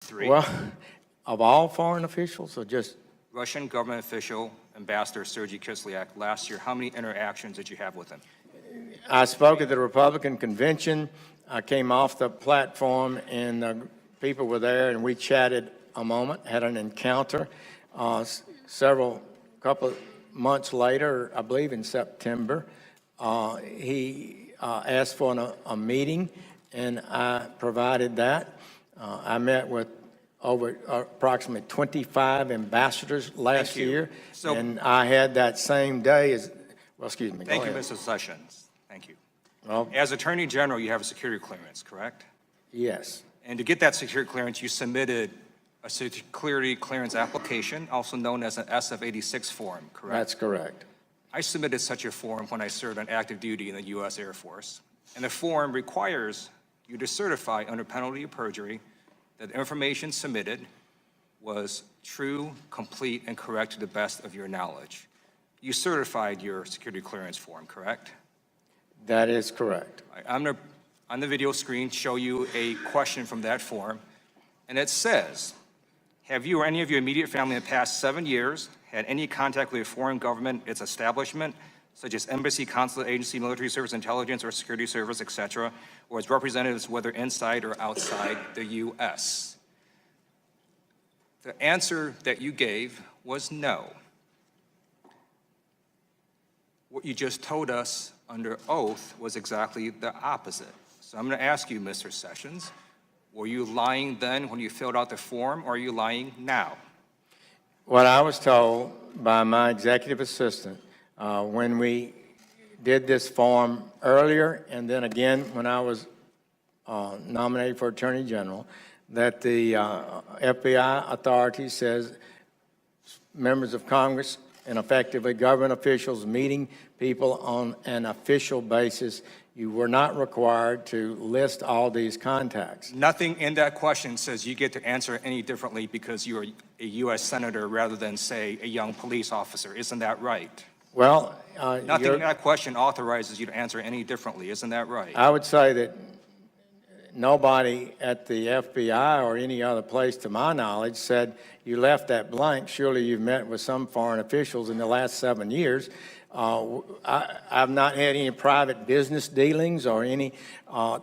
3. Well, of all foreign officials or just? Russian government official, Ambassador Sergei Kislyak, last year, how many interactions did you have with him? I spoke at the Republican convention. I came off the platform and people were there and we chatted a moment, had an encounter. Couple of months later, I believe in September, he asked for a meeting and I provided that. I met with over approximately 25 ambassadors last year, and I had that same day as, well, excuse me. Thank you, Mr. Sessions. Thank you. Well, as Attorney General, you have a security clearance, correct? Yes. And to get that security clearance, you submitted a security clearance application, also known as an SF-86 form, correct? That's correct. I submitted such a form when I served on active duty in the U.S. Air Force, and the form requires you to certify under penalty of perjury that the information submitted was true, complete, and correct to the best of your knowledge. You certified your security clearance form, correct? That is correct. I'm going to, on the video screen, show you a question from that form, and it says, have you or any of your immediate family in the past 7 years had any contact with a foreign government, its establishment, such as embassy, consulate agency, military service, intelligence, or security service, etc., or its representatives, whether inside or outside the U.S.? The answer that you gave was no. What you just told us under oath was exactly the opposite. So I'm going to ask you, Mr. Sessions, were you lying then when you filled out the form, or are you lying now? What I was told by my executive assistant when we did this form earlier, and then again when I was nominated for Attorney General, that the FBI authority says members of Congress and effectively government officials meeting people on an official basis, you were not required to list all these contacts. Nothing in that question says you get to answer any differently because you're a U.S. Senator rather than, say, a young police officer. Isn't that right? Well, nothing in that question authorizes you to answer any differently. Isn't that right? I would say that nobody at the FBI or any other place, to my knowledge, said you left that blank. Surely you've met with some foreign officials in the last 7 years. I've not had any private business dealings or any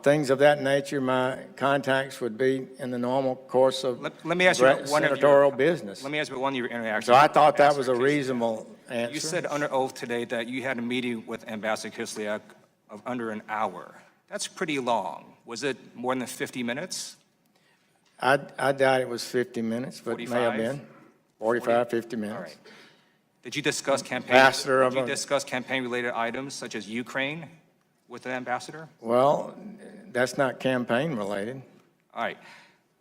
things of that nature. My contacts would be in the normal course of let me ask you senatorial business. Let me ask you one of your interactions. So I thought that was a reasonable answer. You said under oath today that you had a meeting with Ambassador Kislyak of under an hour. That's pretty long. Was it more than 50 minutes? I doubt it was 50 minutes, but 45? it may have been 45, 50 minutes. All right. Did you discuss campaign-related items such as Ukraine with the ambassador? Well, that's not campaign related. All right.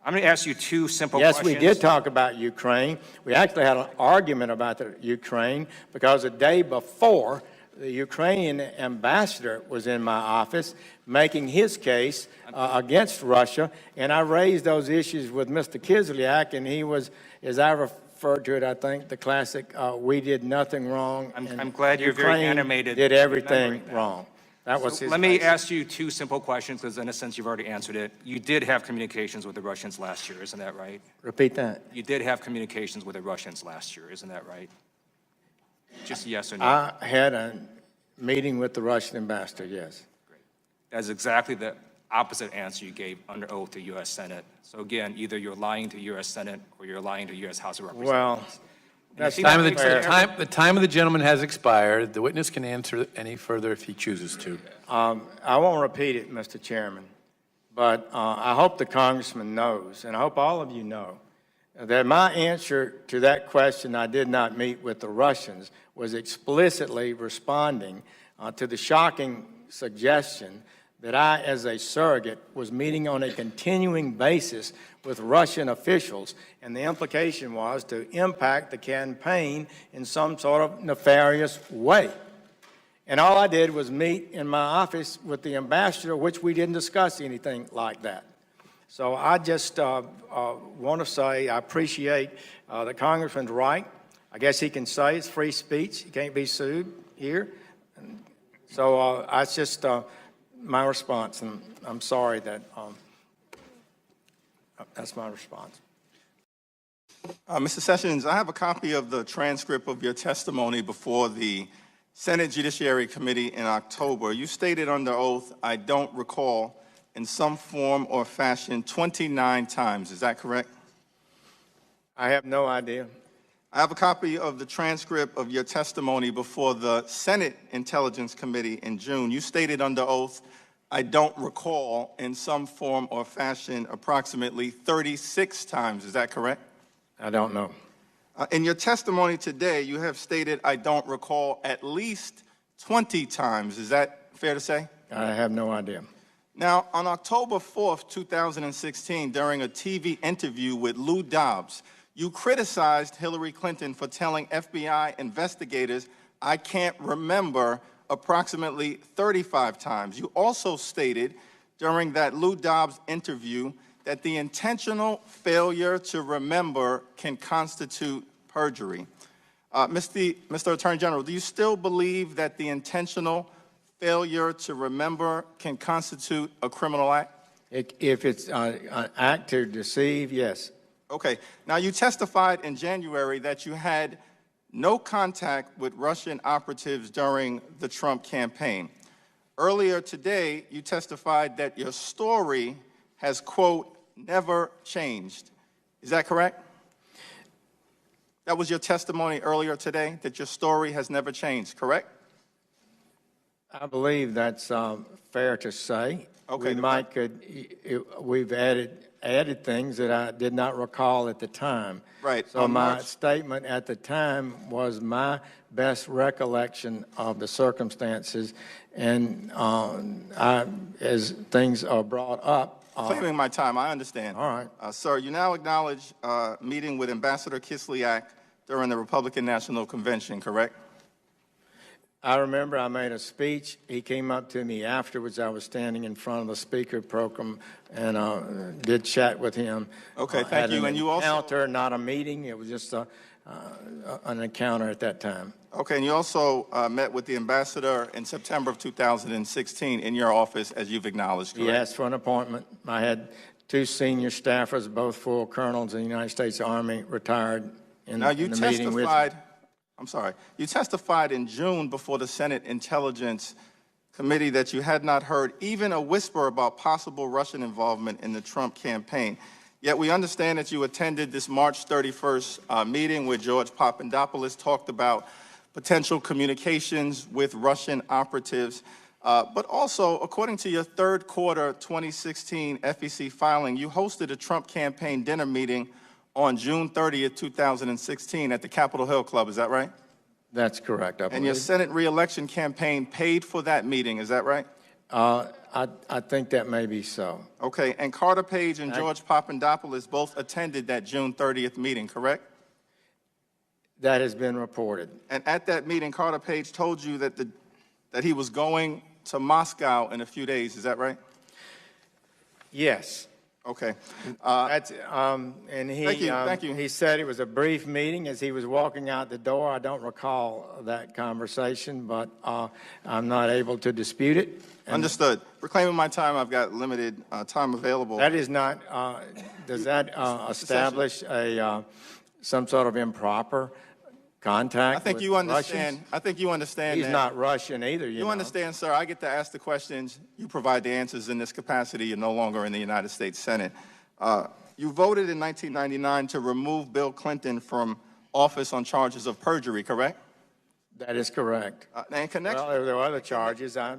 I'm going to ask you two simple questions. Yes, we did talk about Ukraine. We actually had an argument about the Ukraine because the day before, the Ukrainian ambassador was in my office making his case against Russia, and I raised those issues with Mr. Kislyak, and he was, as I referred to it, I think, the classic, we did nothing wrong. I'm glad you're very animated. Did everything wrong. That was his Let me ask you two simple questions, because in a sense you've already answered it. You did have communications with the Russians last year, isn't that right? Repeat that. You did have communications with the Russians last year, isn't that right? Just yes or no? I had a meeting with the Russian ambassador, yes. Great. That's exactly the opposite answer you gave under oath to U.S. Senate. So again, either you're lying to U.S. Senate or you're lying to U.S. House of Representatives. Well, that's the time of the gentleman has expired. The witness can answer any further if he chooses to. I won't repeat it, Mr. Chairman, but I hope the congressman knows, and I hope all of you know, that my answer to that question, I did not meet with the Russians, was explicitly responding to the shocking suggestion that I, as a surrogate, was meeting on a continuing basis with Russian officials, and the implication was to impact the campaign in some sort of nefarious way. And all I did was meet in my office with the ambassador, which we didn't discuss anything like that. So I just want to say I appreciate the congressman's right. I guess he can say it's free speech. He can't be sued here. So that's just my response, and I'm sorry that that's my response. Mr. Sessions, I have a copy of the transcript of your testimony before the Senate Judiciary Committee in October. You stated under oath, "I don't recall," in some form or fashion 29 times. Is that correct? I have no idea. I have a copy of the transcript of your testimony before the Senate Intelligence Committee in June. You stated under oath, "I don't recall," in some form or fashion approximately 36 times. Is that correct? I don't know. In your testimony today, you have stated, "I don't recall," at least 20 times. Is that fair to say? I have no idea. Now, on October 4th, 2016, during a TV interview with Lieu, you criticized Hillary Clinton for telling FBI investigators, "I can't remember," approximately 35 times. You also stated during that Lieu interview that the intentional failure to remember can constitute perjury. Mr. Attorney General, do you still believe that the intentional failure to remember can constitute a criminal act? If it's an act to deceive, yes. Okay. Now, you testified in January that you had no contact with Russian operatives during the Trump campaign. Earlier today, you testified that your story has, quote, "never changed." Is that correct? That was your testimony earlier today, that your story has never changed, correct? I believe that's fair to say. Okay, We've added things that I did not recall at the time. Right. So my statement at the time was my best recollection of the circumstances, and as things are brought up. Claiming my time, I understand. All right. Sir, you now acknowledge meeting with Ambassador Kislyak during the Republican National Convention, correct? I remember I made a speech. He came up to me afterwards. I was standing in front of the speaker program and did chat with him. Okay, thank you. And you also encounter, not a meeting. It was just an encounter at that time. Okay, and you also met with the ambassador in September of 2016 in your office, as you've acknowledged, correct? He asked for an appointment. I had two senior staffers, both full colonels in the United States Army, retired in the meeting with me. You testified in June before the Senate Intelligence Committee that you had not heard even a whisper about possible Russian involvement in the Trump campaign. Yet we understand that you attended this March 31st meeting where George Papadopoulos talked about potential communications with Russian operatives. But also, according to your third quarter 2016 FEC filing, you hosted a Trump campaign dinner meeting on June 30th, 2016 at the Capitol Hill Club. Is that right? That's correct, I believe. And your Senate reelection campaign paid for that meeting. Is that right? I think that may be so. Okay, and Carter Page and George Papadopoulos both attended that June 30th meeting, correct? That has been reported. And at that meeting, Carter Page told you that he was going to Moscow in a few days. Is that right? Yes. Okay. And he, thank you. He said it was a brief meeting as he was walking out the door. I don't recall that conversation, but I'm not able to dispute it. Understood. Reclaiming my time, I've got limited time available. That is not, does that establish some sort of improper contact? I think you understand. I think you understand. He's not Russian either. You know. Understand, sir. I get to ask the questions. You provide the answers. In this capacity, you're no longer in the United States Senate. You voted in 1999 to remove Bill Clinton from office on charges of perjury, correct? That is correct. And connection. Well, there were other charges. I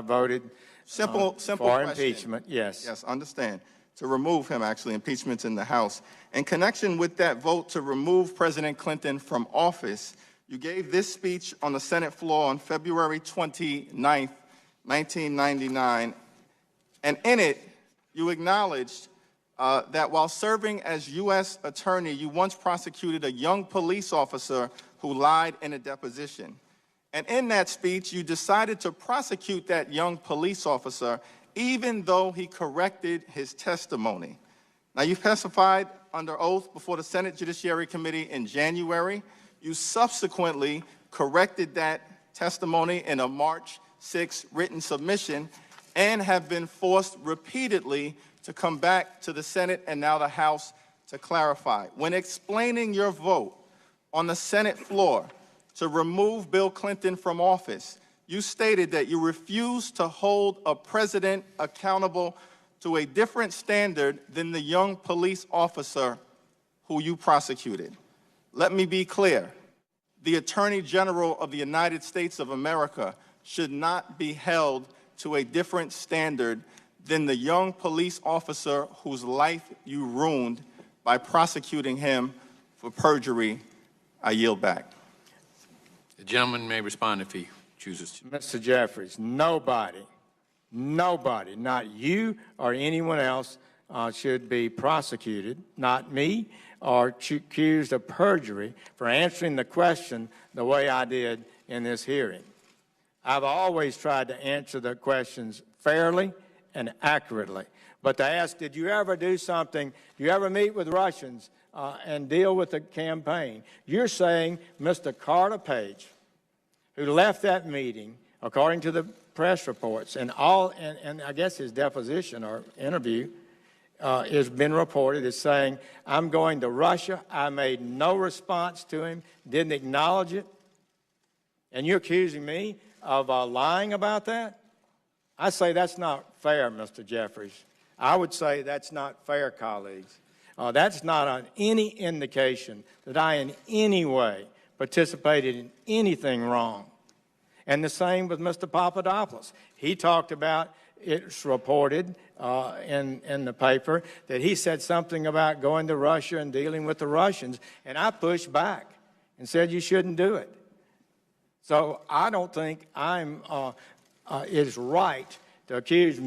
voted simple for question. impeachment. Yes. Yes, understand. To remove him, actually, impeachment's in the House. In connection with that vote to remove President Clinton from office, you gave this speech on the Senate floor on February 29th, 1999, and in it, you acknowledged that while serving as U.S. Attorney, you once prosecuted a young police officer who lied in a deposition. And in that speech, you decided to prosecute that young police officer even though he corrected his testimony. Now, you testified under oath before the Senate Judiciary Committee in January. You subsequently corrected that testimony in a March 6 written submission and have been forced repeatedly to come back to the Senate and now the House to clarify. When explaining your vote on the Senate floor to remove Bill Clinton from office, you stated that you refuse to hold a president accountable to a different standard than the young police officer who you prosecuted. Let me be clear. The Attorney General of the United States of America should not be held to a different standard than the young police officer whose life you ruined by prosecuting him for perjury. I yield back. The gentleman may respond if he chooses to. Mr. Jeffries, nobody, not you or anyone else should be prosecuted, not me, or accused of perjury for answering the question the way I did in this hearing. I've always tried to answer the questions fairly and accurately. But to ask, did you ever do something, do you ever meet with Russians and deal with the campaign? You're saying Mr. Carter Page, who left that meeting, according to the press reports, and I guess his deposition or interview has been reported as saying, I'm going to Russia. I made no response to him, didn't acknowledge it. And you're accusing me of lying about that? I say that's not fair, Mr. Jeffries. I would say that's not fair, colleagues. That's not on any indication that I in any way participated in anything wrong. And the same with Mr. Papadopoulos. He talked about, it's reported in the paper, that he said something about going to Russia and dealing with the Russians, and I pushed back and said you shouldn't do it. So I don't think it's right to accuse me